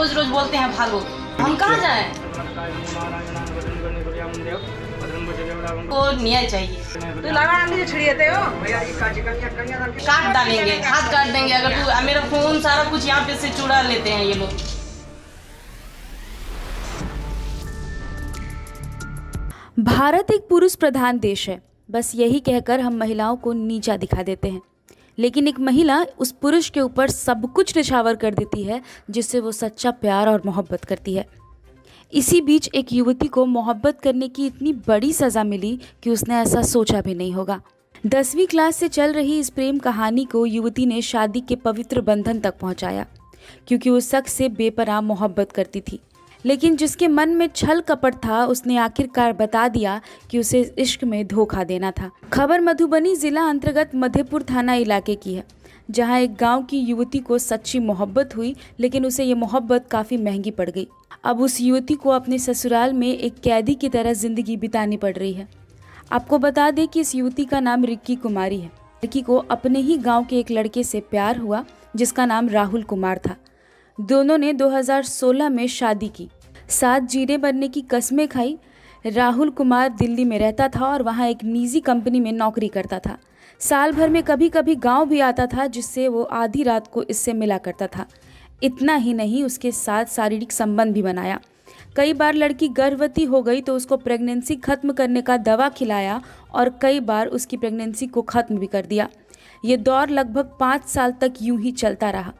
रोज रोज बोलते हैं भागो, हम कहाँ जाएं? को न्याय चाहिए। काट डालेंगे, हाथ काट देंगे अगर तू मेरा फोन सारा कुछ यहाँ पे से चुरा लेते हैं ये लोग। भारत एक पुरुष प्रधान देश है, बस यही कहकर हम महिलाओं को नीचा दिखा देते हैं। लेकिन एक महिला उस पुरुष के ऊपर सब कुछ निछावर कर देती है जिससे वो सच्चा प्यार और मोहब्बत करती है। इसी बीच एक युवती को मोहब्बत करने की इतनी बड़ी सज़ा मिली कि उसने ऐसा सोचा भी नहीं होगा। 10वीं क्लास से चल रही इस प्रेम कहानी को युवती ने शादी के पवित्र बंधन तक पहुंचाया, क्योंकि उस शख्स से बेपनाह मोहब्बत करती थी। लेकिन जिसके मन में छल कपट था, उसने आखिरकार बता दिया कि उसे इश्क में धोखा देना था। खबर मधुबनी जिला अंतर्गत मधेपुर थाना इलाके की है, जहां एक गांव की युवती को सच्ची मोहब्बत हुई, लेकिन उसे ये मोहब्बत काफ़ी महंगी पड़ गई। अब उस युवती को अपने ससुराल में एक कैदी की तरह जिंदगी बितानी पड़ रही है। आपको बता दें कि इस युवती का नाम रिक्की कुमारी है। रिक्की को अपने ही गाँव के एक लड़के से प्यार हुआ जिसका नाम राहुल कुमार था। दोनों ने 2016 में शादी की, साथ जीने बनने की कस्में खाई। राहुल कुमार दिल्ली में रहता था और वहाँ एक निजी कंपनी में नौकरी करता था। साल भर में कभी कभी गांव भी आता था, जिससे वो आधी रात को इससे मिला करता था। इतना ही नहीं, उसके साथ शारीरिक संबंध भी बनाया। कई बार लड़की गर्भवती हो गई तो उसको प्रेगनेंसी खत्म करने का दवा खिलाया और कई बार उसकी प्रेगनेंसी को खत्म भी कर दिया। ये दौर लगभग 5 साल तक यूं ही चलता रहा।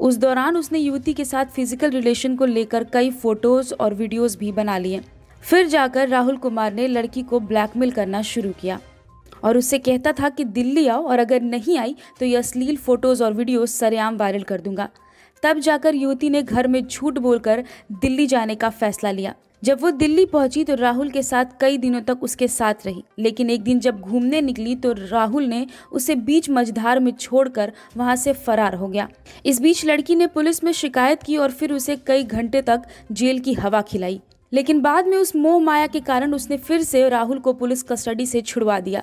उस दौरान उसने युवती के साथ फिजिकल रिलेशन को लेकर कई फोटोज और वीडियोस भी बना लिए। फिर जाकर राहुल कुमार ने लड़की को ब्लैकमेल करना शुरू किया और उससे कहता था कि दिल्ली आओ और अगर नहीं आई तो ये अश्लील फोटोज और वीडियोस सरेआम वायरल कर दूंगा। तब जाकर युवती ने घर में झूठ बोलकर दिल्ली जाने का फैसला लिया। जब वो दिल्ली पहुंची तो राहुल के साथ कई दिनों तक उसके साथ रही, लेकिन एक दिन जब घूमने निकली तो राहुल ने उसे बीच मझधार में छोड़कर वहां से फरार हो गया। इस बीच लड़की ने पुलिस में शिकायत की और फिर उसे कई घंटे तक जेल की हवा खिलाई, लेकिन बाद में उस मोह माया के कारण उसने फिर से राहुल को पुलिस कस्टडी से छुड़वा दिया।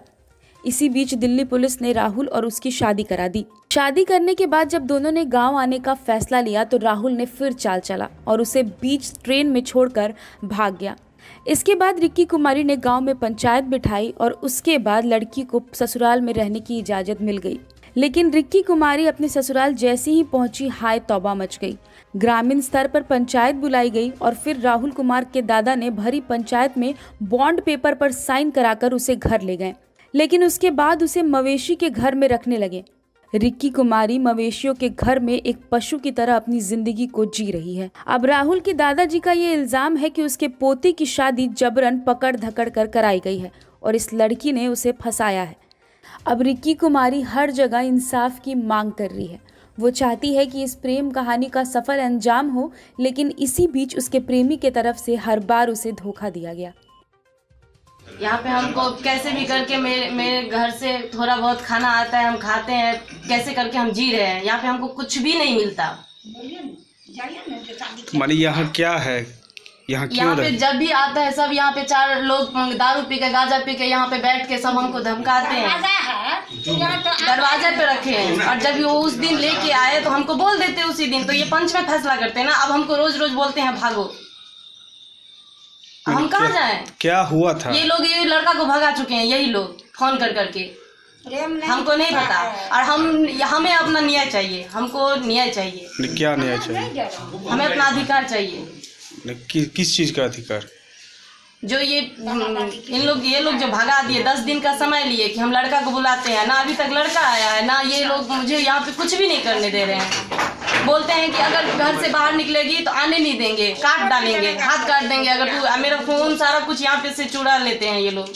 इसी बीच दिल्ली पुलिस ने राहुल और उसकी शादी करा दी। शादी करने के बाद जब दोनों ने गांव आने का फैसला लिया तो राहुल ने फिर चाल चला और उसे बीच ट्रेन में छोड़कर भाग गया। इसके बाद रिक्की कुमारी ने गांव में पंचायत बिठाई और उसके बाद लड़की को ससुराल में रहने की इजाजत मिल गई। लेकिन रिक्की कुमारी अपने ससुराल जैसे ही पहुंची, हाय तौबा मच गई। ग्रामीण स्तर पर पंचायत बुलाई गई और फिर राहुल कुमार के दादा ने भरी पंचायत में बॉन्ड पेपर पर साइन कराकर उसे घर ले गए, लेकिन उसके बाद उसे मवेशी के घर में रखने लगे। रिक्की कुमारी मवेशियों के घर में एक पशु की तरह अपनी जिंदगी को जी रही है। अब राहुल के दादाजी का ये इल्जाम है कि उसके पोते की शादी जबरन पकड़ धकड़ कर कराई गई है और इस लड़की ने उसे फंसाया है। अब रिक्की कुमारी हर जगह इंसाफ की मांग कर रही है। वो चाहती है कि इस प्रेम कहानी का सफल अंजाम हो, लेकिन इसी बीच उसके प्रेमी के तरफ से हर बार उसे धोखा दिया गया। यहाँ पे हमको कैसे भी करके मेरे घर से थोड़ा बहुत खाना आता है, हम खाते हैं, कैसे करके हम जी रहे हैं। यहाँ पे हमको कुछ भी नहीं मिलता। मानी यहाँ क्या है, यहाँ पे जब भी आता है सब यहाँ पे 4 लोग दारू पी के गांजा पी के यहाँ पे बैठ के सब हमको धमकाते हैं, दरवाजे पे रखे हैं। और जब वो उस दिन लेके आए तो हमको बोल देते उसी दिन, तो ये पंच में फैसला करते हैं ना। अब हमको रोज रोज बोलते हैं भागो, हम कहाँ जाएं? क्या हुआ था? ये लोग ये लड़का को भगा चुके हैं, यही लोग फोन कर करके। हमको नहीं पता और हमें अपना न्याय चाहिए, हमको न्याय चाहिए। क्या न्याय चाहिए? हमें अपना अधिकार चाहिए। किस चीज का अधिकार? जो ये लोग जो भगा दिए, 10 दिन का समय लिए कि हम लड़का को बुलाते हैं ना, अभी तक लड़का आया है ना। ये लोग मुझे यहाँ पे कुछ भी नहीं करने दे रहे हैं। बोलते हैं कि अगर घर से बाहर निकलेगी तो आने नहीं देंगे, काट डालेंगे, हाथ काट देंगे अगर तू मेरा फोन सारा कुछ यहाँ पे से चुरा लेते हैं ये लोग।